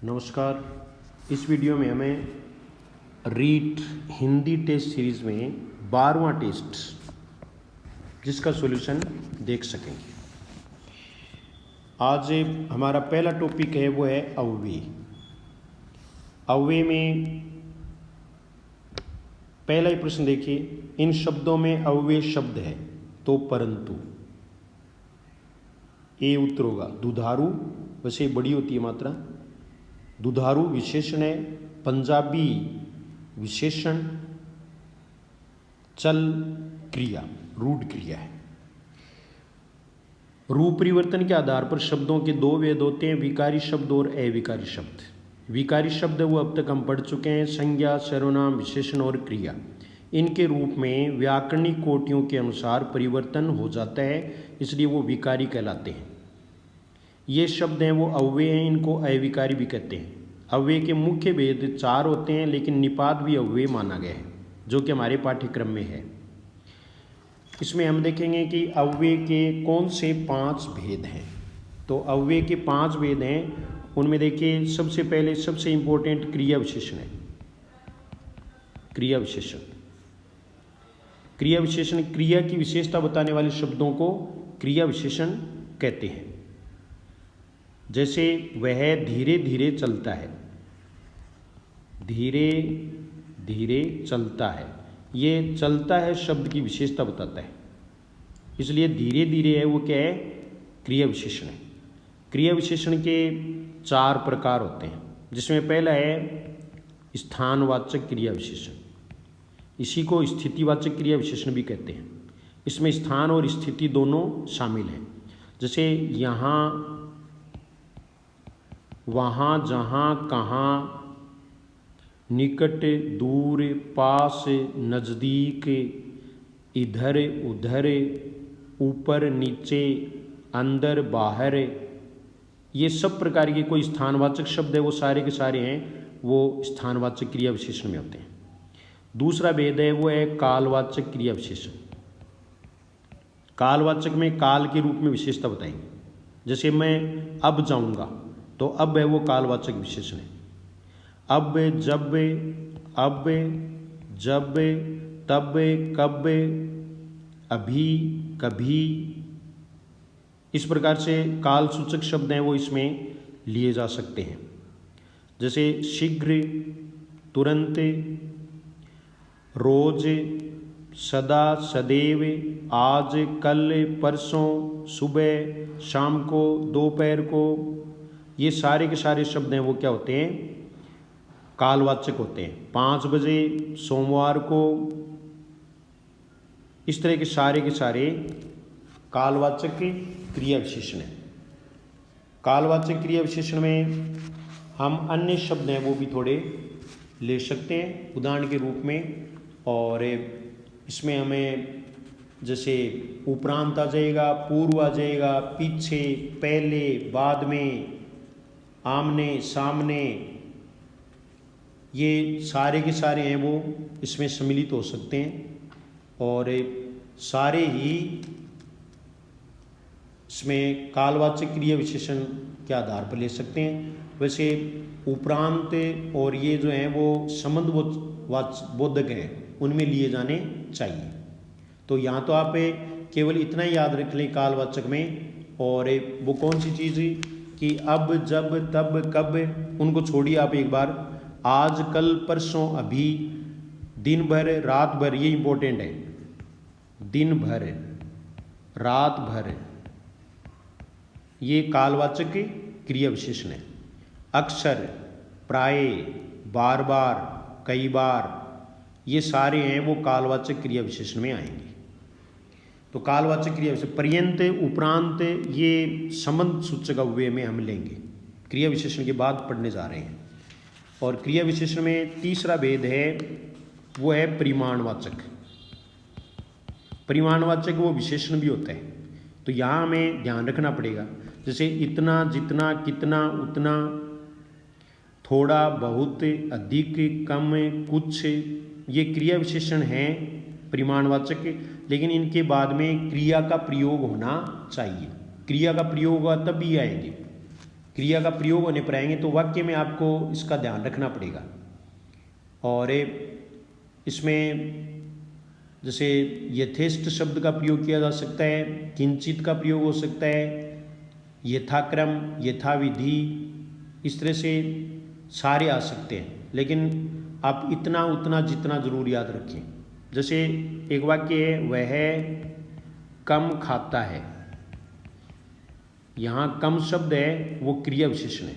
नमस्कार। इस वीडियो में हमें रीट हिंदी टेस्ट सीरीज़ में 12वां टेस्ट जिसका सॉल्यूशन देख सकेंगे। आज हमारा पहला टॉपिक है वो है अव्यय। अव्यय में पहला ही प्रश्न देखिए, इन शब्दों में अव्यय शब्द है तो परंतु ए उत्तर होगा दुधारू। वैसे बड़ी होती है मात्रा। दुधारू विशेषण है, पंजाबी विशेषण, चल क्रिया रूढ़ क्रिया है। रूप परिवर्तन के आधार पर शब्दों के दो भेद होते हैं, विकारी शब्द और अविकारी शब्द। विकारी शब्द वो अब तक हम पढ़ चुके हैं, संज्ञा, सर्वनाम, विशेषण और क्रिया। इनके रूप में व्याकरणिक कोटियों के अनुसार परिवर्तन हो जाता है, इसलिए वो विकारी कहलाते हैं। ये शब्द हैं वो अव्यय हैं, इनको अविकारी भी कहते हैं। अव्यय के मुख्य भेद 4 होते हैं, लेकिन निपात भी अव्यय माना गया है, जो कि हमारे पाठ्यक्रम में है। इसमें हम देखेंगे कि अव्यय के कौन से 5 भेद हैं। तो अव्यय के 5 भेद हैं, उनमें देखिए सबसे पहले सबसे इंपॉर्टेंट क्रिया विशेषण है। क्रिया विशेषण, क्रिया विशेषण क्रिया की विशेषता बताने वाले शब्दों को क्रिया विशेषण कहते हैं। जैसे वह धीरे धीरे चलता है, धीरे धीरे चलता है, ये चलता है शब्द की विशेषता बताता है, इसलिए धीरे धीरे है वो क्या है, क्रिया विशेषण है। क्रिया विशेषण के 4 प्रकार होते हैं, जिसमें पहला है स्थानवाचक क्रिया विशेषण। इसी को स्थितिवाचक क्रिया विशेषण भी कहते हैं। इसमें स्थान और स्थिति दोनों शामिल हैं। जैसे यहाँ, वहाँ, जहाँ, कहाँ, निकट, दूर, पास, नज़दीक, इधर उधर, ऊपर नीचे, अंदर बाहर, ये सब प्रकार के कोई स्थानवाचक शब्द है वो सारे के सारे हैं वो स्थानवाचक क्रिया विशेषण में होते हैं। दूसरा भेद है वो है कालवाचक क्रिया विशेषण। कालवाचक में काल के रूप में विशेषता बताएंगे। जैसे मैं अब जाऊँगा, तो अब है वो कालवाचक विशेषण है। अब, जब, तब, कब, अभी, कभी, इस प्रकार से काल सूचक शब्द हैं वो इसमें लिए जा सकते हैं। जैसे शीघ्र, तुरंत, रोज, सदा, सदैव, आज, कल, परसों, सुबह, शाम को, दोपहर को, ये सारे के सारे शब्द हैं वो क्या होते हैं, कालवाचक होते हैं। 5 बजे, सोमवार को, इस तरह के सारे कालवाचक क्रिया विशेषण है। कालवाचक क्रिया विशेषण में हम अन्य शब्द हैं वो भी थोड़े ले सकते हैं उदाहरण के रूप में, और इसमें हमें जैसे उपरांत आ जाएगा, पूर्व आ जाएगा, पीछे, पहले, बाद में, आमने सामने, ये सारे के सारे हैं वो इसमें सम्मिलित हो सकते हैं, और सारे ही इसमें कालवाचक क्रिया विशेषण के आधार पर ले सकते हैं। वैसे उपरांत और ये जो हैं वो संबंध बोधक हैं, उनमें लिए जाने चाहिए। तो यहाँ तो आप केवल इतना ही याद रख लें कालवाचक में, और वो कौन सी चीज़ कि अब, जब, तब, कब, उनको छोड़िए आप एक बार। आज, कल, परसों, अभी, दिन भर, रात भर, ये इंपॉर्टेंट है। दिन भर, रात भर, ये कालवाचक क्रिया विशेषण है। अक्सर, प्राय, बार बार, कई बार, ये सारे हैं वो कालवाचक क्रिया विशेषण में आएंगे। तो कालवाचक क्रिया विशेषण पर्यंत, उपरांत, ये संबंध सूचक अव्यय में हम लेंगे, क्रिया विशेषण के बाद पढ़ने जा रहे हैं। और क्रिया विशेषण में तीसरा भेद है वो है परिमाणवाचक। परिमाणवाचक वो विशेषण भी होता है, तो यहाँ हमें ध्यान रखना पड़ेगा। जैसे इतना, जितना, कितना, उतना, थोड़ा, बहुत, अधिक, कम, कुछ, ये क्रिया विशेषण हैं परिमाणवाचक, लेकिन इनके बाद में क्रिया का प्रयोग होना चाहिए। क्रिया का प्रयोग होगा तब भी आएंगे। क्रिया का प्रयोग होने पर आएंगे तो वाक्य में आपको इसका ध्यान रखना पड़ेगा। और इसमें जैसे यथेष्ट शब्द का प्रयोग किया जा सकता है, किंचित का प्रयोग हो सकता है, यथाक्रम, यथाविधि, इस तरह से सारे आ सकते हैं। लेकिन आप इतना उतना जितना जरूर याद रखें। जैसे एक वाक्य है, वह कम खाता है, यहाँ कम शब्द है वो क्रिया विशेषण है,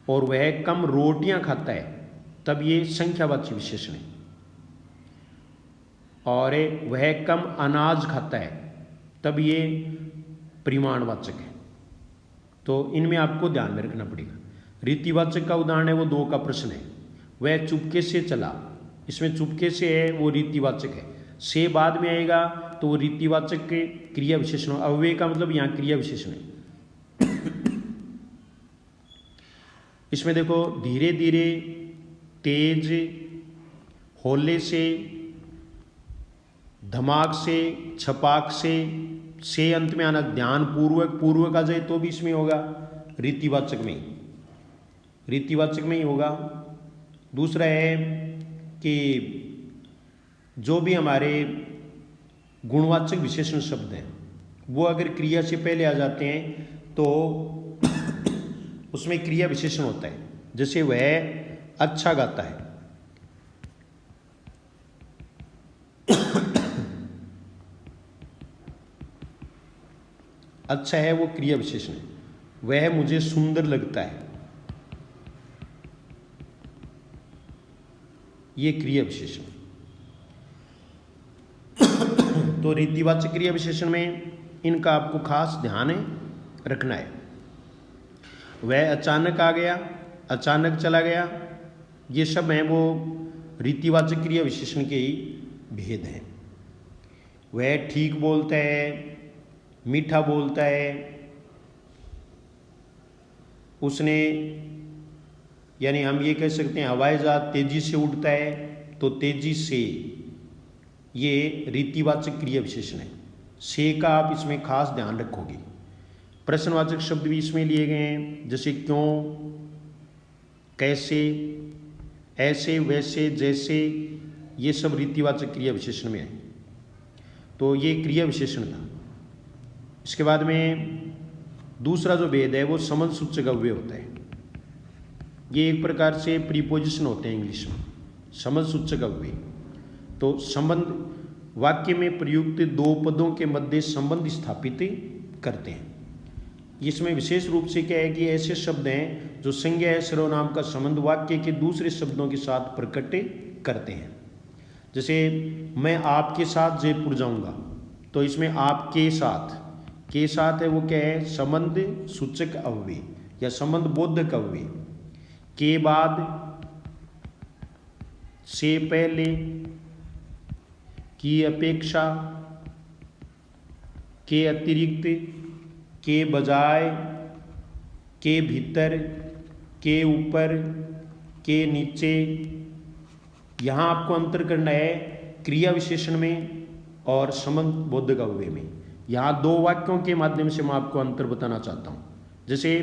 और वह कम रोटियां खाता है तब ये संख्यावाची विशेषण है, और वह कम अनाज खाता है तब ये परिमाणवाचक है। तो इनमें आपको ध्यान में रखना पड़ेगा। रीतिवाचक का उदाहरण है वो 2 का प्रश्न है, वह चुपके से चला, इसमें चुपके से है वो रीतिवाचक है, से बाद में आएगा तो वो रीतिवाचक के क्रिया विशेषण, अव्यय का मतलब यहाँ क्रिया विशेषण है। इसमें देखो, धीरे धीरे, तेज, होले से, धमाक से, छपाक से अंत में आना, ध्यान पूर्वक, पूर्वक आ जाए तो भी इसमें होगा, रीतिवाचक में ही होगा। दूसरा है कि जो भी हमारे गुणवाचक विशेषण शब्द हैं वो अगर क्रिया से पहले आ जाते हैं तो उसमें क्रिया विशेषण होता है। जैसे वह अच्छा गाता है, अच्छा है वो क्रिया विशेषण है। वह मुझे सुंदर लगता है, ये क्रिया विशेषण। तो रीतिवाचक क्रिया विशेषण में इनका आपको खास ध्यान रखना है। वह अचानक आ गया, अचानक चला गया, ये सब हैं वो रीतिवाचक क्रिया विशेषण के ही भेद हैं। वह ठीक बोलता है, मीठा बोलता है, उसने, यानी हम ये कह सकते हैं हवाई जहाज तेजी से उड़ता है, तो तेजी से, ये रीतिवाचक क्रिया विशेषण है। से का आप इसमें खास ध्यान रखोगे। प्रश्नवाचक शब्द भी इसमें लिए गए हैं, जैसे क्यों, कैसे, ऐसे, वैसे, जैसे, ये सब रीतिवाचक क्रिया विशेषण में है। तो ये क्रिया विशेषण था। इसके बाद में दूसरा जो भेद है वो संबंध सूचक अव्यय होता है। ये एक प्रकार से प्रीपोजिशन होते हैं इंग्लिश में, संबंध सूचक अव्यय। तो संबंध वाक्य में प्रयुक्त 2 पदों के मध्य संबंध स्थापित करते हैं। इसमें विशेष रूप से क्या है कि ऐसे शब्द हैं जो संज्ञा या सर्वनाम का संबंध वाक्य के दूसरे शब्दों के साथ प्रकट करते हैं। जैसे मैं आपके साथ जयपुर जाऊंगा, तो इसमें आपके साथ, के साथ है वो क्या है, संबंध सूचक अव्यय या संबंध बोधक अव्यय। के बाद, से पहले, की अपेक्षा, के अतिरिक्त, के बजाय, के भीतर, के ऊपर, के नीचे। यहाँ आपको अंतर करना है क्रिया विशेषण में और संबंध बोधक अव्यय में। यहाँ 2 वाक्यों के माध्यम से मैं आपको अंतर बताना चाहता हूँ। जैसे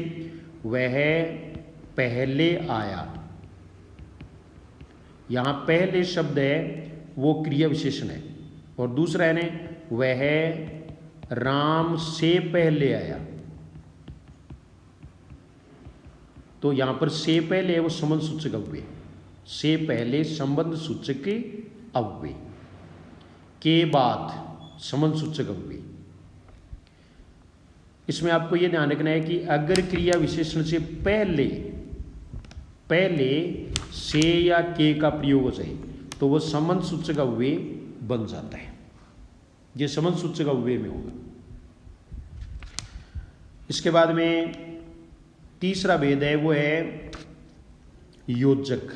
वह पहले आया, यहाँ पहले शब्द है वो क्रिया विशेषण है, और दूसरा है ना, वह राम से पहले आया, तो यहाँ पर से पहले है वो संबंध सूचक अव्यय, से पहले संबंध सूचक अव्यय, के बाद संबंध सूचक अव्यय। इसमें आपको ये ध्यान रखना है कि अगर क्रिया विशेषण से पहले से या के का प्रयोग हो जाए तो वो संबंध सूचक अव्यय बन जाता है। ये संबंध सूचक अव्यय में होगा। इसके बाद में तीसरा भेद है वो है योजक।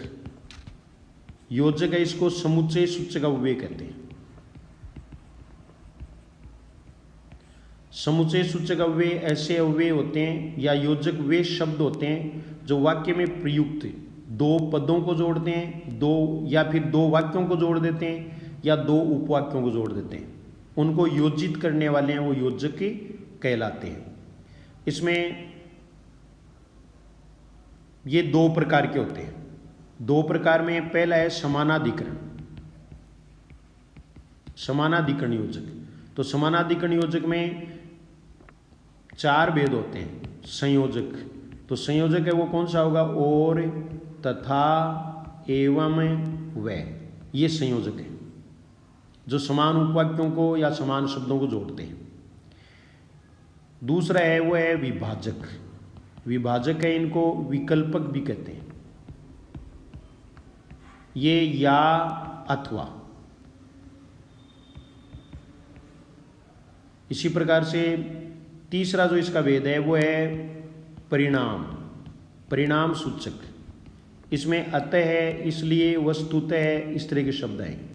योजक है, इसको समुच्चय सूचक अव्यय कहते हैं। समुच्चय सूचक अव्यय ऐसे अव्यय होते हैं या योजक वे शब्द होते हैं जो वाक्य में प्रयुक्त 2 पदों को जोड़ते हैं, 2 या फिर 2 वाक्यों को जोड़ देते हैं या 2 उपवाक्यों को जोड़ देते हैं। उनको योजित करने वाले हैं वो योजक कहलाते हैं। इसमें ये दो प्रकार के होते हैं। दो प्रकार में पहला है समानाधिकरण, समानाधिकरण योजक। तो समानाधिकरण योजक में चार भेद होते हैं। संयोजक, तो संयोजक है वो कौन सा होगा? और, तथा, एवं, व, ये संयोजक है जो समान उपवाक्यों को या समान शब्दों को जोड़ते हैं। दूसरा है वो है विभाजक। विभाजक है, इनको विकल्पक भी कहते हैं। ये या, अथवा। इसी प्रकार से तीसरा जो इसका भेद है वो है परिणाम, परिणाम सूचक। इसमें अतः है, इसलिए, वस्तुतः है, इस तरह के शब्द हैं।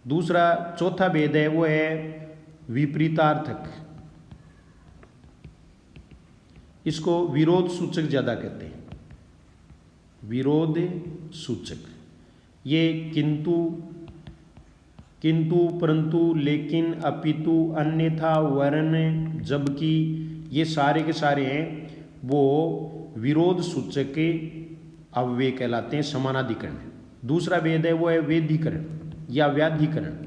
दूसरा चौथा भेद है वो है विपरीतार्थक। इसको विरोध सूचक ज्यादा कहते हैं, विरोध सूचक। ये किंतु, किंतु, परंतु, लेकिन, अपितु, अन्यथा, वरन, जबकि, ये सारे के सारे हैं वो विरोध सूचक के अव्यय कहलाते हैं, समानाधिकरण। दूसरा भेद है वो है वेदीकरण या व्याधिकरण।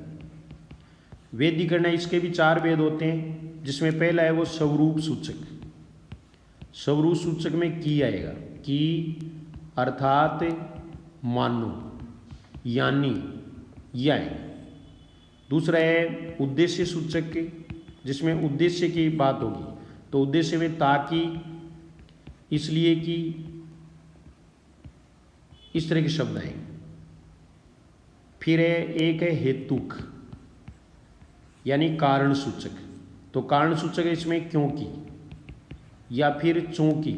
वेदीकरण है, इसके भी चार भेद होते हैं, जिसमें पहला है वो स्वरूप सूचक। स्वरूप सूचक में की आएगा, की अर्थात मानो, यानी, या। दूसरा है उद्देश्य सूचक के, जिसमें उद्देश्य की बात होगी, तो उद्देश्य में ताकि, इसलिए कि, इस तरह के शब्द आएंगे। फिर है एक है हेतुक यानी कारण सूचक। तो कारण सूचक है इसमें क्योंकि या फिर चूंकि,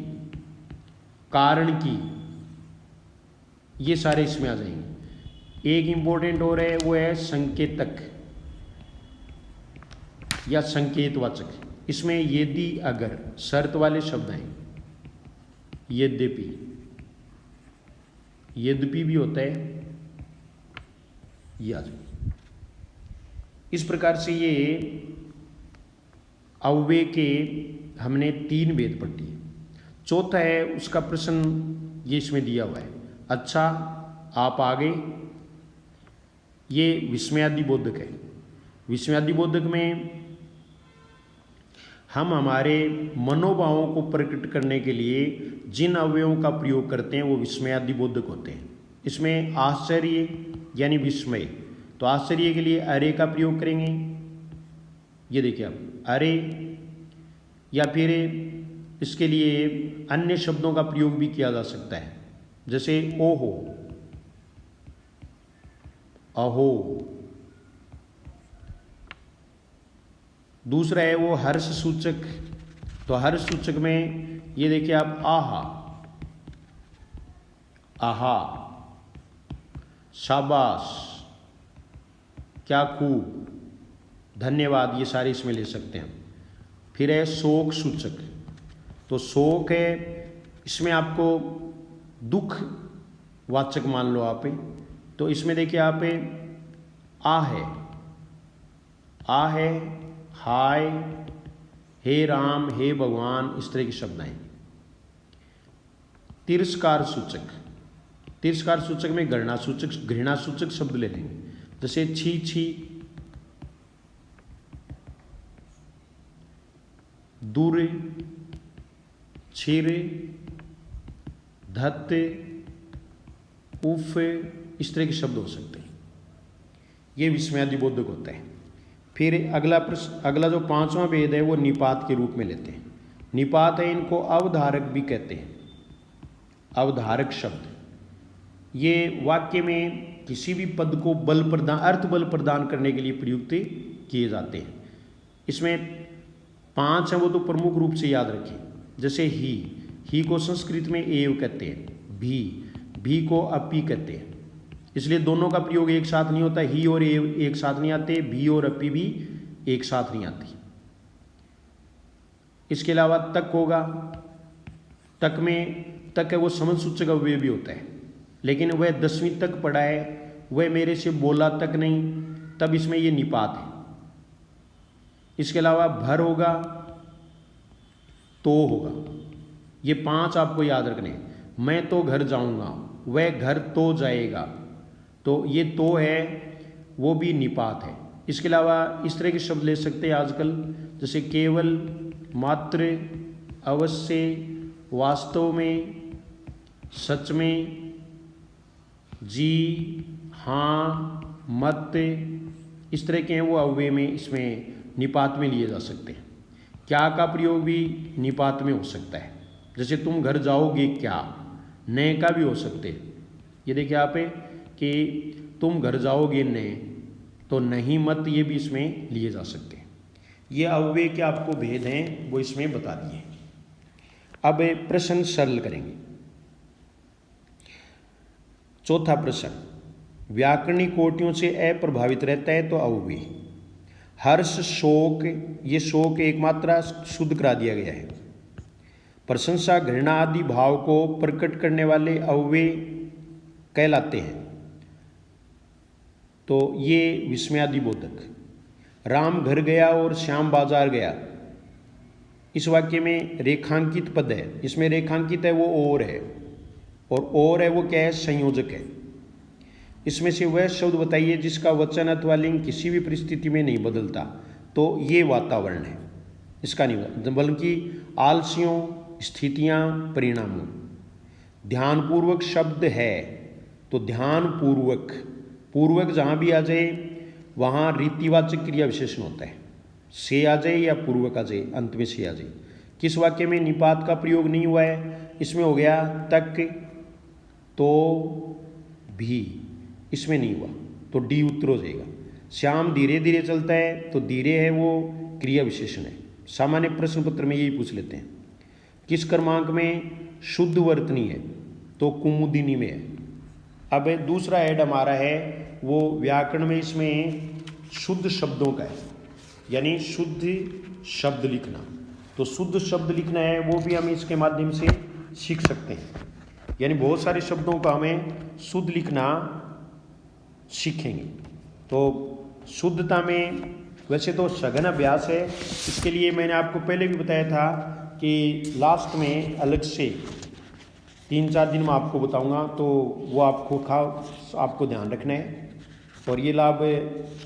कारण की, ये सारे इसमें आ जाएंगे। एक इंपॉर्टेंट और है वो है संकेतक या संकेतवाचक। इसमें यदि, अगर, शर्त वाले शब्द हैं। यद्यपि, यद्यपि भी होता है, या। इस प्रकार से ये अव्यय के हमने तीन भेद पढ़ लिए। चौथा है उसका प्रश्न ये इसमें दिया हुआ है। अच्छा, आप आगे, ये विस्मयादि बोधक है। विस्मयादि बोधक में हम हमारे मनोभावों को प्रकट करने के लिए जिन अवयवों का प्रयोग करते हैं वो विस्मयादि बोधक होते हैं। इसमें आश्चर्य यानी विस्मय, तो आश्चर्य के लिए अरे का प्रयोग करेंगे। ये देखिए आप, अरे, या फिर इसके लिए अन्य शब्दों का प्रयोग भी किया जा सकता है, जैसे ओहो, अहो। दूसरा है वो हर्ष सूचक। तो हर्ष सूचक में ये देखिए आप, आहा, आहा, शाबाश, क्या खूब, धन्यवाद, ये सारे इसमें ले सकते हैं। फिर है शोक सूचक। तो शोक है, इसमें आपको दुख वाचक मान लो आप। तो इसमें देखिए आप, आ है, आ है, हाय, हे राम, हे भगवान, इस तरह के शब्द हैं। तिरस्कार सूचक। तिरस्कार सूचक में घृणा सूचक, घृणा सूचक शब्द ले लेंगे, जैसे छी छी, दूर, छिर, धत्ते, उफ, इस तरह के शब्द हो सकते हैं। ये विस्मयादि बोधक होता है। फिर अगला प्रश्न, अगला जो पांचवा भेद है वो निपात के रूप में लेते हैं। निपात है, इनको अवधारक भी कहते हैं। अवधारक शब्द ये वाक्य में किसी भी पद को बल प्रदान, अर्थ बल प्रदान करने के लिए प्रयुक्त किए जाते हैं। इसमें पांच है वो तो प्रमुख रूप से याद रखें, जैसे ही को संस्कृत में एव कहते हैं, भी को अपी कहते हैं। इसलिए दोनों का प्रयोग एक साथ नहीं होता, ही और एव एक साथ नहीं आते, भी और अपी भी एक साथ नहीं आती। इसके अलावा तक होगा, तक में, तक है वो समझ सूचक अव्यय भी होता है, लेकिन वह 10वीं तक पढ़ा है, वह मेरे से बोला तक नहीं, तब इसमें ये निपात है। इसके अलावा भर होगा, तो होगा, ये 5 आपको याद रखने हैं। मैं तो घर जाऊंगा, वह घर तो जाएगा, तो ये तो है वो भी निपात है। इसके अलावा इस तरह के शब्द ले सकते हैं आजकल, जैसे केवल, मात्र, अवश्य, वास्तव में, सच में, जी, हाँ, मत, इस तरह के हैं वो अव्यय में इसमें निपात में लिए जा सकते हैं। क्या का प्रयोग भी निपात में हो सकता है, जैसे तुम घर जाओगे क्या, न का भी हो सकते हैं। ये देखिए आप कि तुम घर जाओगे न, तो नहीं मत ये भी इसमें लिए जा सकते हैं। ये अव्यय के आपको भेद हैं वो इसमें बता दिए। अब प्रश्न सरल करेंगे। चौथा प्रश्न, व्याकरणिक कोटियों से अप्रभावित रहता है तो अव्यय। हर्ष, शोक, ये शोक एक मात्रा शुद्ध करा दिया गया है। प्रशंसा, घृणा आदि भाव को प्रकट करने वाले अव्यय कहलाते हैं, तो ये विस्मयादि बोधक। राम घर गया और श्याम बाजार गया, इस वाक्य में रेखांकित पद है, इसमें रेखांकित है वो और है, और है वो क्या है, संयोजक है। इसमें से वह शब्द बताइए जिसका वचन अथवा लिंग किसी भी परिस्थिति में नहीं बदलता, तो ये वातावरण है, इसका नहीं, बल्कि आलसियों, स्थितियां, परिणामों। ध्यानपूर्वक शब्द है, तो ध्यानपूर्वक, पूर्वक जहाँ भी आ जाए वहाँ रीतिवाचक क्रिया विशेषण होता है, से आ जाए या पूर्वक आ जाए, अंत में से आ जाए। किस वाक्य में निपात का प्रयोग नहीं हुआ है, इसमें हो गया तक, तो, भी, इसमें नहीं हुआ, तो डी उत्तर हो जाएगा। श्याम धीरे धीरे चलता है, तो धीरे है वो क्रिया विशेषण है। सामान्य प्रश्न पत्र में यही पूछ लेते हैं। किस क्रमांक में शुद्ध वर्तनी है, तो कुमुदिनी में है। अब दूसरा ऐड हमारा है वो व्याकरण में इसमें शुद्ध शब्दों का है, यानी शुद्ध शब्द लिखना। तो शुद्ध शब्द लिखना है वो भी हम इसके माध्यम से सीख सकते हैं, यानी बहुत सारे शब्दों का हमें शुद्ध लिखना सीखेंगे। तो शुद्धता में वैसे तो सघन अभ्यास है, इसके लिए मैंने आपको पहले भी बताया था कि लास्ट में अलग से 3-4 दिन में आपको बताऊंगा, तो वो आपको ध्यान रखना है। और ये लाभ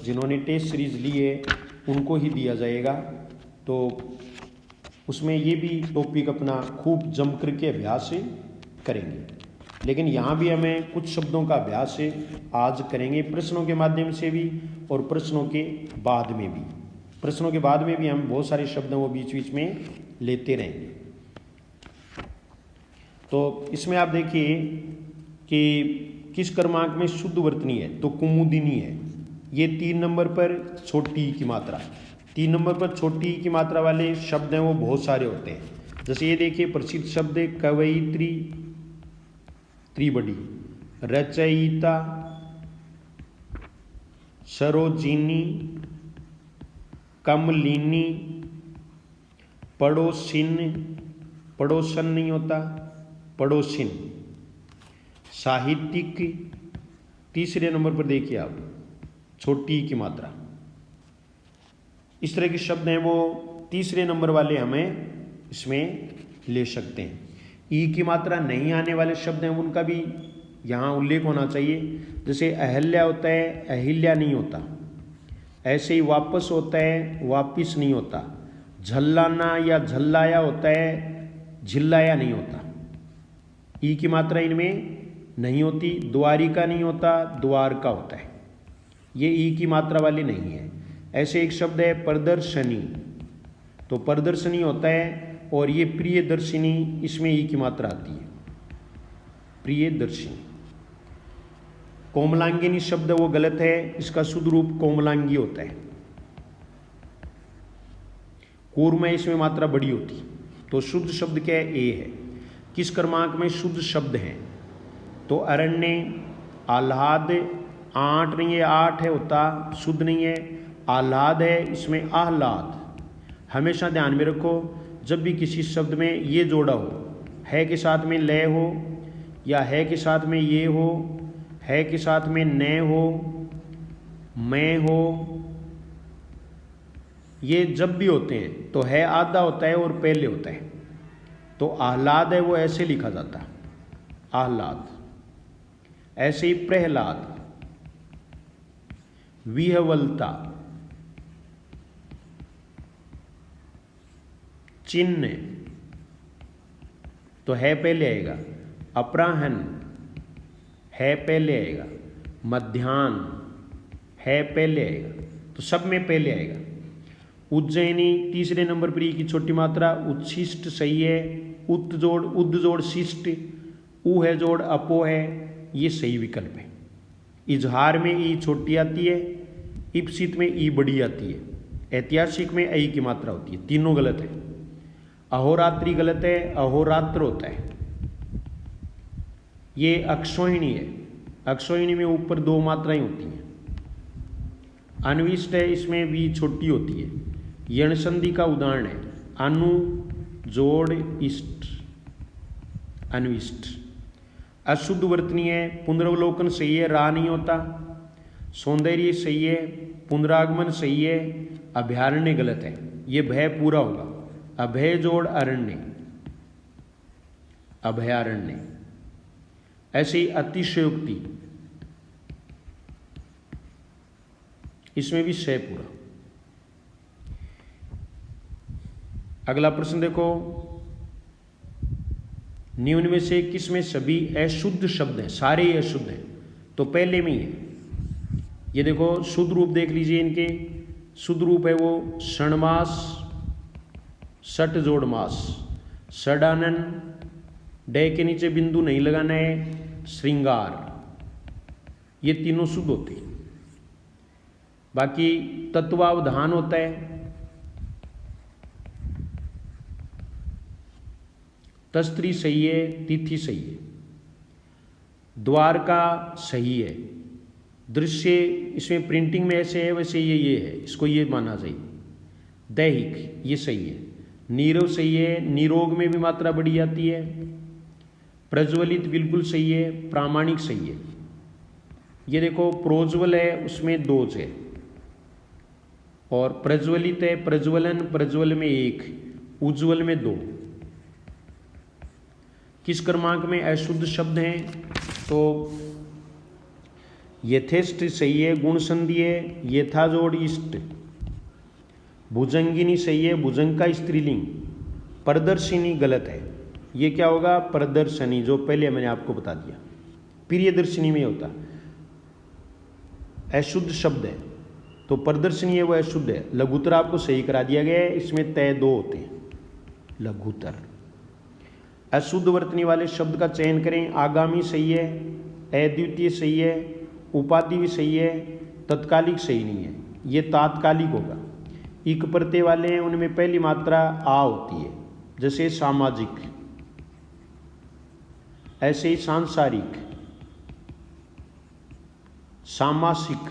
जिन्होंने टेस्ट सीरीज़ ली है उनको ही दिया जाएगा, तो उसमें ये भी टॉपिक अपना खूब जम करके अभ्यास करेंगे। लेकिन यहाँ भी हमें कुछ शब्दों का अभ्यास आज करेंगे, प्रश्नों के माध्यम से भी और प्रश्नों के बाद में भी। प्रश्नों के बाद में भी हम बहुत सारे शब्द वो बीच बीच में लेते रहेंगे। तो इसमें आप देखिए कि किस क्रमांक में शुद्ध वर्तनी है, तो कुमुदिनी है। ये 3 नंबर पर छोटी ई की मात्रा, 3 नंबर पर छोटी ई की मात्रा वाले शब्द हैं वो बहुत सारे होते हैं। जैसे ये देखिए प्रसिद्ध शब्द है कवयित्री, त्रिबड़ी, रचयिता, सरोजिनी, कमलिनी, पड़ोसिन, पड़ोसन नहीं होता, पड़ोसिन, साहित्यिक। तीसरे नंबर पर देखिए आप छोटी ई की मात्रा। इस तरह के शब्द हैं वो तीसरे नंबर वाले हमें इसमें ले सकते हैं। ई की मात्रा नहीं आने वाले शब्द हैं उनका भी यहाँ उल्लेख होना चाहिए। जैसे अहल्या होता है, अहिल्या नहीं होता। ऐसे ही वापस होता है, वापिस नहीं होता। झल्लाना या झल्लाया होता है, झिल्लाया नहीं होता। ई की मात्रा इनमें नहीं होती। द्वारिका नहीं होता, द्वारका होता है। ये ई की मात्रा वाली नहीं है। ऐसे एक शब्द है प्रदर्शनी, तो प्रदर्शनी होता है। और ये प्रियदर्शिनी, इसमें ई की मात्रा आती है, प्रियदर्शिनी। कोमलांगिनी शब्द वो गलत है, इसका शुद्ध रूप कोमलांगी होता है। कूर्म में इसमें मात्रा बड़ी होती, तो शुद्ध शब्द क्या है, ए है। किस क्रमांक में शुद्ध शब्द हैं, तो अरण्य, आह्लाद, 8 नहीं है, 8 है होता, शुद्ध नहीं है। आह्लाद है, इसमें आह्लाद। हमेशा ध्यान में रखो जब भी किसी शब्द में ये जोड़ा हो, है के साथ में लय हो, या है के साथ में ये हो, है के साथ में न हो, मैं हो, ये जब भी होते हैं तो है आधा होता है और पहले होता है। तो आह्लाद है वो ऐसे लिखा जाता है, आह्लाद। ऐसे ही प्रहलाद, विहवलता, चिन्ह तो है पहले आएगा, अपराहन है पहले आएगा, मध्याह्न है पहले आएगा, तो सब में पहले आएगा। उज्जैनी तीसरे नंबर पर ई की छोटी मात्रा, उच्छिष्ट सही है, उत जोड़ उद जोड़ शिष्ट, ऊ है जोड़ अपो है, ये सही विकल्प है। इजहार में ई छोटी आती है, इप्सित में ई बड़ी आती है, ऐतिहासिक में ऐ की मात्रा होती है, तीनों गलत है। अहोरात्रि गलत है, अहोरात्र होता है। ये अक्षोहिणी है, अक्षोहिणी में ऊपर दो मात्राएं होती हैं। अन्विष्ट है, इसमें वी छोटी होती है। यण संधि का उदाहरण है, अनु जोड़ इष्ट, अन्विष्ट। अशुद्ध वर्तनी है, पुनर्वलोकन सही है, रा नहीं होता। सौंदर्य सही है, पुनरागमन सही है, अभयारण्य गलत है, ये भय पूरा होगा। अभय जोड़ अरण्य, अभयारण्य। ऐसे ही अतिशयोक्ति, इसमें भी सह पूरा। अगला प्रश्न देखो, निम्न में से किसमें सभी अशुद्ध शब्द हैं? सारे ही अशुद्ध हैं, तो पहले में ही है। ये देखो शुद्ध रूप देख लीजिए, इनके शुद्ध रूप है वो षणमास, सट जोड़ मास, षडानन, डे के नीचे बिंदु नहीं लगाना है, श्रृंगार, ये तीनों शुद्ध होते हैं। बाकी तत्वावधान होता है, तस्त्री सही है, तिथि सही है, द्वारका सही है, दृश्य इसमें प्रिंटिंग में ऐसे है वैसे ये है, इसको ये मानना चाहिए। दैहिक ये सही है, नीरव सही है, निरोग में भी मात्रा बढ़ी जाती है, प्रज्वलित बिल्कुल सही है, प्रामाणिक सही है। ये देखो प्रोज्वल है, उसमें दोष है, और प्रज्वलित है, प्रज्वलन, प्रज्वल में एक, उज्ज्वल में दो। किस क्रमांक में अशुद्ध शब्द हैं? तो यथेष्ट सही है, गुण संधि है, यथा जोड़ इष्ट, भुजंगिनी सही है, भुजंग का स्त्रीलिंग, प्रदर्शिनी गलत है, ये क्या होगा? प्रदर्शनी, जो पहले मैंने आपको बता दिया, प्रियदर्शिनी में होता। अशुद्ध शब्द है तो प्रदर्शनी है वो अशुद्ध है। लघुतर आपको सही करा दिया गया है, इसमें तय दो होते हैं, लघुतर। अशुद्ध वर्तनी वाले शब्द का चयन करें। आगामी सही है, अद्वितीय सही है, उपाधि भी सही है, तत्कालिक सही नहीं है, ये तात्कालिक होगा। इक प्रत्यय वाले हैं, उनमें पहली मात्रा आ होती है, जैसे सामाजिक, ऐसे ही सांसारिक, सामासिक,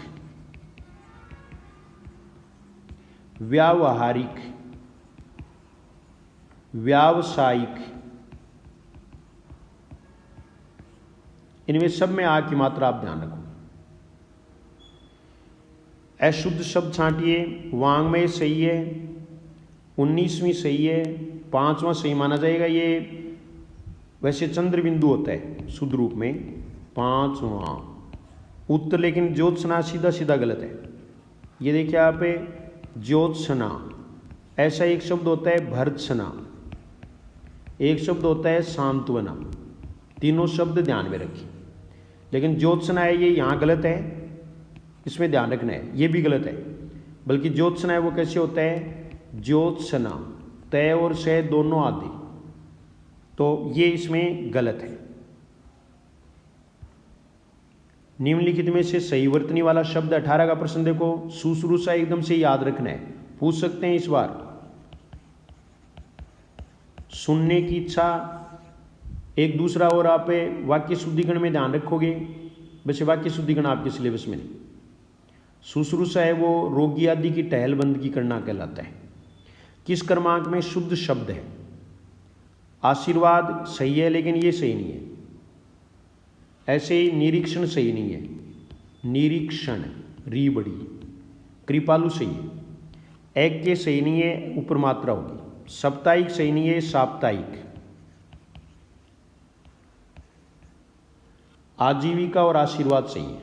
व्यावहारिक, व्यावसायिक, इनमें सब में आ की मात्रा आप ध्यान रखो। अशुद्ध शब्द छांटिए। वांग्मय सही है, 19वीं सही है, 5वां सही माना जाएगा। ये वैसे चंद्र बिंदु होता है शुद्ध रूप में, 5वां। उत्तर लेकिन ज्योत्सना सीधा सीधा गलत है। ये देखिए आप, ज्योत्सना। ऐसा एक शब्द होता है भर्त्सना, एक शब्द होता है सांत्वना, तीनों शब्द ध्यान में रखिए। लेकिन ज्योत्सना है ये यहाँ गलत है, इसमें ध्यान रखना है, ये भी गलत है। बल्कि ज्योत्सना है वो कैसे होता है? ज्योत्सना, तय और से दोनों आदि, तो ये इसमें गलत है। निम्नलिखित में से सही वर्तनी वाला शब्द 18 का प्रश्न देखो। शुश्रूषा एकदम से याद रखना है, पूछ सकते हैं इस बार। सुनने की इच्छा, एक दूसरा, और आप वाक्य शुद्धिकरण में ध्यान रखोगे। वैसे वाक्य शुद्धिकरण आपके सिलेबस में नहीं। शुश्रूषा है वो रोगी आदि की टहलबंदगी करना कहलाता है। किस क्रमांक में शुद्ध शब्द है? आशीर्वाद सही है, लेकिन ये सही नहीं है। ऐसे ही निरीक्षण सही नहीं है, निरीक्षण, री बड़ी। कृपालु सही है। एक के सही नहीं है, ऊपर मात्रा होगी। साप्ताहिक सही नहीं है, साप्ताहिक। आजीविका और आशीर्वाद सही है,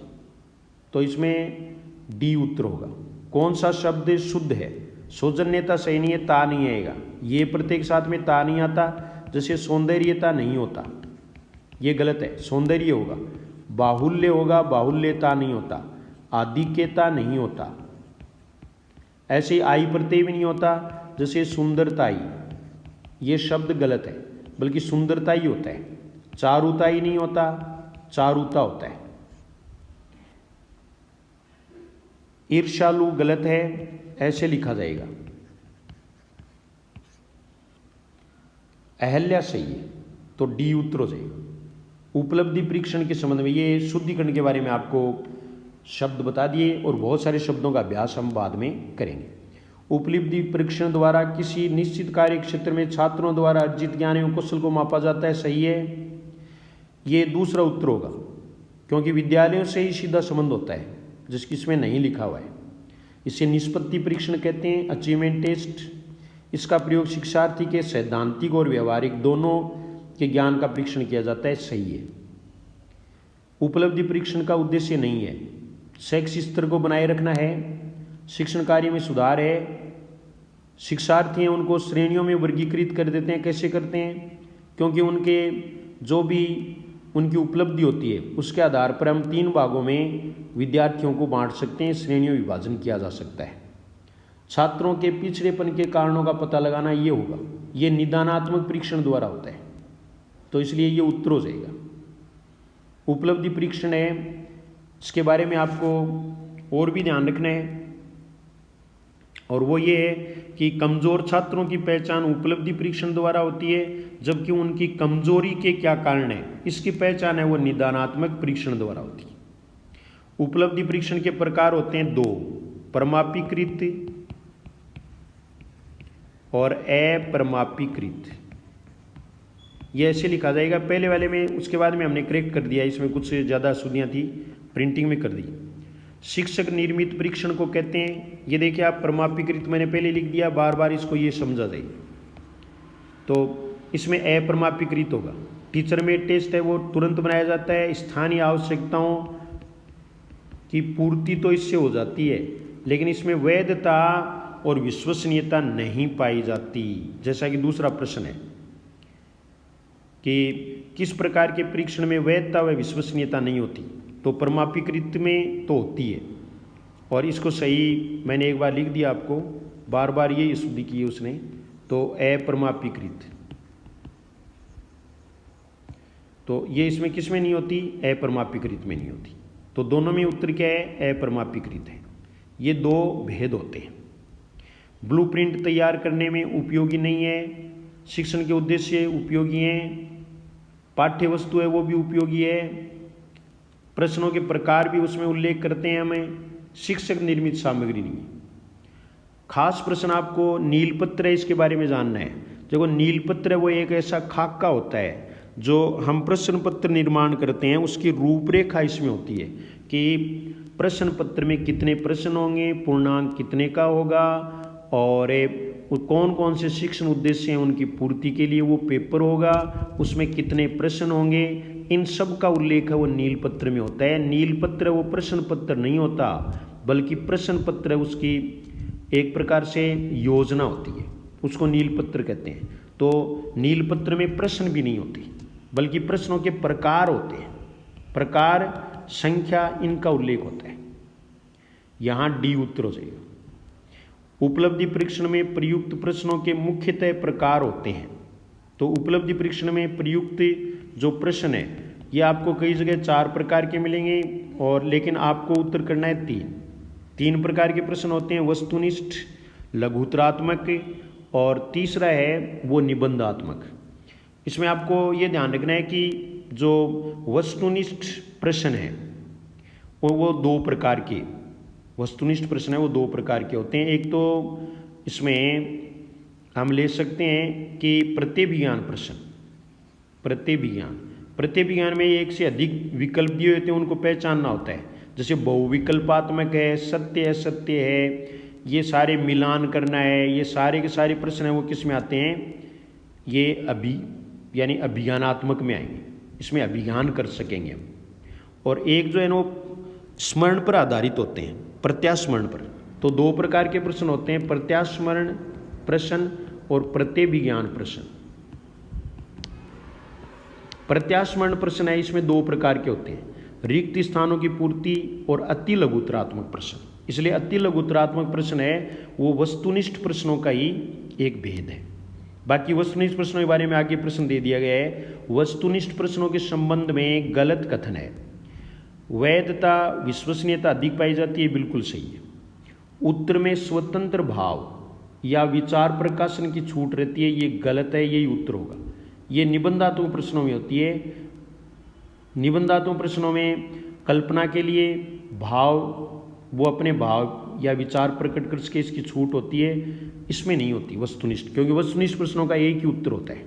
तो इसमें डी उत्तर होगा। कौन सा शब्द शुद्ध है? सौजन्यता सही नहीं है, ता नहीं आएगा। ये प्रत्येक साथ में ता नहीं आता, जैसे सौंदर्यता नहीं होता, ये गलत है, सौंदर्य होगा। बाहुल्य होगा, बाहुल्यता नहीं होता। आधिक्यता नहीं होता। ऐसे आई प्रत्यय भी नहीं होता, जैसे सुंदरताई, ये शब्द गलत है, बल्कि सुंदरता ही होता है। चारुताई नहीं होता, चारुता होता है। ईर्ष्यालु गलत है, ऐसे लिखा जाएगा। अहल्या सही है, तो डी उत्तर हो जाएगा। उपलब्धि परीक्षण के संबंध में ये शुद्धिकरण के बारे में आपको शब्द बता दिए और बहुत सारे शब्दों का अभ्यास हम बाद में करेंगे। उपलब्धि परीक्षण द्वारा किसी निश्चित कार्य क्षेत्र में छात्रों द्वारा अर्जित ज्ञान एवं कौशल को मापा जाता है, सही है। ये दूसरा उत्तर होगा, क्योंकि विद्यालयों से ही सीधा संबंध होता है, जिसकी इसमें नहीं लिखा हुआ है। इसे निष्पत्ति परीक्षण कहते हैं, अचीवमेंट टेस्ट। इसका प्रयोग शिक्षार्थी के सैद्धांतिक और व्यवहारिक दोनों के ज्ञान का परीक्षण किया जाता है, सही है। उपलब्धि परीक्षण का उद्देश्य नहीं है, शैक्षिक स्तर को बनाए रखना है, शिक्षण कार्य में सुधार है। शिक्षार्थी हैं उनको श्रेणियों में वर्गीकृत कर देते हैं। कैसे करते हैं? क्योंकि उनके जो भी उनकी उपलब्धि होती है उसके आधार पर हम 3 भागों में विद्यार्थियों को बांट सकते हैं, श्रेणियों विभाजन किया जा सकता है। छात्रों के पिछड़ेपन के कारणों का पता लगाना ये होगा, ये निदानात्मक परीक्षण द्वारा होता है, तो इसलिए ये उत्तर हो जाएगा। उपलब्धि परीक्षण है, इसके बारे में आपको और भी ध्यान रखना है, और वो ये है कि कमज़ोर छात्रों की पहचान उपलब्धि परीक्षण द्वारा होती है, जबकि उनकी कमजोरी के क्या कारण है इसकी पहचान है वो निदानात्मक परीक्षण द्वारा होती है। उपलब्धि परीक्षण के प्रकार होते हैं 2, परमापीकृत और अपरमापीकृत। ये ऐसे लिखा जाएगा पहले वाले में, उसके बाद में हमने करेक्ट कर दिया, इसमें कुछ ज़्यादा अशुद्धियाँ थी, प्रिंटिंग में कर दी। शिक्षक निर्मित परीक्षण को कहते हैं। ये देखिए आप, परमापीकृत मैंने पहले लिख दिया, बार बार इसको ये समझा जाए, तो इसमें अपरमापीकृत होगा। टीचर मेड टेस्ट है वो तुरंत बनाया जाता है, स्थानीय आवश्यकताओं की पूर्ति तो इससे हो जाती है, लेकिन इसमें वैधता और विश्वसनीयता नहीं पाई जाती। जैसा कि दूसरा प्रश्न है कि किस प्रकार के परीक्षण में वैधता व विश्वसनीयता नहीं होती, तो परमापीकृत में तो होती है। और इसको सही मैंने एक बार लिख दिया आपको, बार बार ये शुद्धि की है उसने, तो अपरमापीकृत, तो ये इसमें किस में नहीं होती? अपरमापीकृत में नहीं होती। तो दोनों में उत्तर क्या है? अपरमापीकृत है। ये 2 भेद होते हैं। ब्लूप्रिंट तैयार करने में उपयोगी नहीं है, शिक्षण के उद्देश्य उपयोगी हैं, पाठ्य वस्तु है वो भी उपयोगी है, प्रश्नों के प्रकार भी उसमें उल्लेख करते हैं हमें, शिक्षक निर्मित सामग्री नहीं है। खास प्रश्न आपको नीलपत्र है, इसके बारे में जानना है। देखो नीलपत्र है वो एक ऐसा खाका होता है जो हम प्रश्न पत्र निर्माण करते हैं, उसकी रूपरेखा इसमें होती है कि प्रश्न पत्र में कितने प्रश्न होंगे, पूर्णांक कितने का होगा, और कौन कौन से शिक्षण उद्देश्य हैं उनकी पूर्ति के लिए वो पेपर होगा, उसमें कितने प्रश्न होंगे, इन सब का उल्लेख है वो नीलपत्र में होता है। नीलपत्र वो प्रश्न पत्र नहीं होता, बल्कि प्रश्न पत्र उसकी एक प्रकार से योजना होती है, उसको नीलपत्र कहते हैं। तो नीलपत्र में प्रश्न भी नहीं होते, बल्कि प्रश्नों के प्रकार होते हैं, प्रकार, संख्या, इनका उल्लेख होता है। यहाँ डी उत्तर हो जाएगा। उपलब्धि परीक्षण में प्रयुक्त प्रश्नों के मुख्यतः प्रकार होते हैं। तो उपलब्धि परीक्षण में प्रयुक्त जो प्रश्न है ये आपको कई जगह 4 प्रकार के मिलेंगे, और लेकिन आपको उत्तर करना है 3 प्रकार के प्रश्न होते हैं, वस्तुनिष्ठ, लघुत्तरात्मक, और तीसरा है वो निबंधात्मक। इसमें आपको ये ध्यान रखना है कि जो वस्तुनिष्ठ प्रश्न है वो 2 प्रकार के, वस्तुनिष्ठ प्रश्न है वो 2 प्रकार के होते हैं। एक तो इसमें हम ले सकते हैं कि प्रत्यभिज्ञान प्रश्न, प्रत्यभिज्ञान में एक से अधिक विकल्प दिए होते हैं, उनको पहचानना होता है। जैसे बहुविकल्पात्मक है, सत्य असत्य है, ये सारे मिलान करना है, ये सारे के सारे प्रश्न हैं वो किस में आते हैं? ये यानी अभिज्ञानात्मक में आएंगे, इसमें अभिज्ञान कर सकेंगे हम। और एक जो है ना स्मरण पर आधारित होते हैं, प्रत्यास्मरण पर। तो दो प्रकार के प्रश्न होते हैं, प्रत्यास्मरण प्रश्न और प्रत्यभिज्ञान प्रश्न। प्रत्यास्मरण प्रश्न है, इसमें दो प्रकार के होते हैं, रिक्त स्थानों की पूर्ति और अति लघुत्तरात्मक प्रश्न। इसलिए अति लघुत्तरात्मक प्रश्न है वो वस्तुनिष्ठ प्रश्नों का ही एक भेद है। बाकी वस्तुनिष्ठ प्रश्नों के बारे में आगे प्रश्न दे दिया गया है। वस्तुनिष्ठ प्रश्नों के संबंध में गलत कथन है, वैधता विश्वसनीयता अधिक पाई जाती है, बिल्कुल सही है। उत्तर में स्वतंत्र भाव या विचार प्रकाशन की छूट रहती है, ये गलत है, यही उत्तर होगा। ये निबंधात्मक प्रश्नों में होती है। निबंधात्मक प्रश्नों में कल्पना के लिए भाव, वो अपने भाव या विचार प्रकट करके इसकी छूट होती है, इसमें नहीं होती वस्तुनिष्ठ, क्योंकि वस्तुनिष्ठ प्रश्नों का एक ही उत्तर होता है।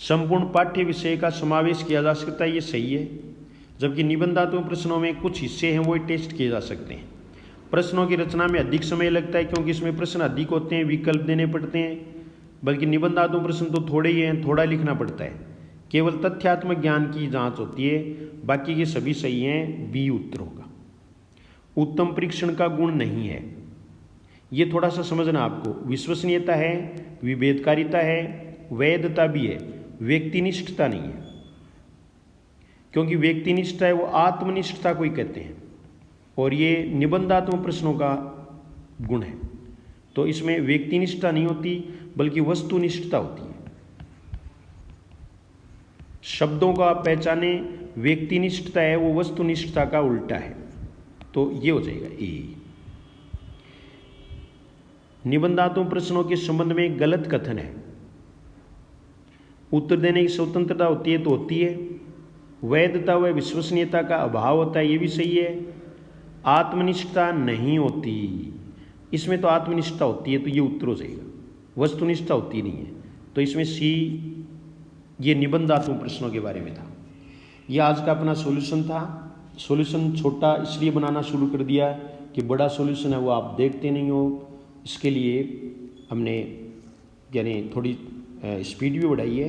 संपूर्ण पाठ्य विषय का समावेश किया जा सकता है, ये सही है। जबकि निबंधात्मक प्रश्नों में कुछ हिस्से हैं वो टेस्ट किए जा सकते हैं। प्रश्नों की रचना में अधिक समय लगता है, क्योंकि इसमें प्रश्न अधिक होते हैं, विकल्प देने पड़ते हैं। बल्कि निबंधात्मक प्रश्न तो थोड़े ही हैं, थोड़ा लिखना पड़ता है, केवल तथ्यात्मक ज्ञान की जांच होती है। बाकी के सभी सही हैं, बी उत्तर होगा। उत्तम परीक्षण का गुण नहीं है, ये थोड़ा सा समझना आपको। विश्वसनीयता है, विभेदकारिता है, वैधता भी है, व्यक्तिनिष्ठता नहीं है। क्योंकि व्यक्तिनिष्ठता है वो आत्मनिष्ठता को ही कहते हैं, और ये निबंधात्मक प्रश्नों का गुण है। तो इसमें व्यक्तिनिष्ठता नहीं होती, बल्कि वस्तुनिष्ठता होती है। शब्दों का आप पहचाने, व्यक्तिनिष्ठता है वो वस्तुनिष्ठता का उल्टा है, तो ये हो जाएगा ए। निबंधात्मक प्रश्नों के संबंध में गलत कथन है, उत्तर देने की स्वतंत्रता होती है, तो होती है। वैधता व विश्वसनीयता का अभाव होता है, ये भी सही है। आत्मनिष्ठता नहीं होती, इसमें तो आत्मनिष्ठता होती है, तो ये उत्तर हो जाएगा। वस्तुनिष्ठता होती नहीं है, तो इसमें सी, ये निबंधात्मक प्रश्नों के बारे में था। ये आज का अपना सॉल्यूशन था। सॉल्यूशन छोटा इसलिए बनाना शुरू कर दिया कि बड़ा सॉल्यूशन है वो आप देखते नहीं हो, इसके लिए हमने यानी थोड़ी स्पीड भी बढ़ाई है।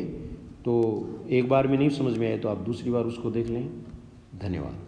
तो एक बार में नहीं समझ में आए तो आप दूसरी बार उसको देख लें। धन्यवाद।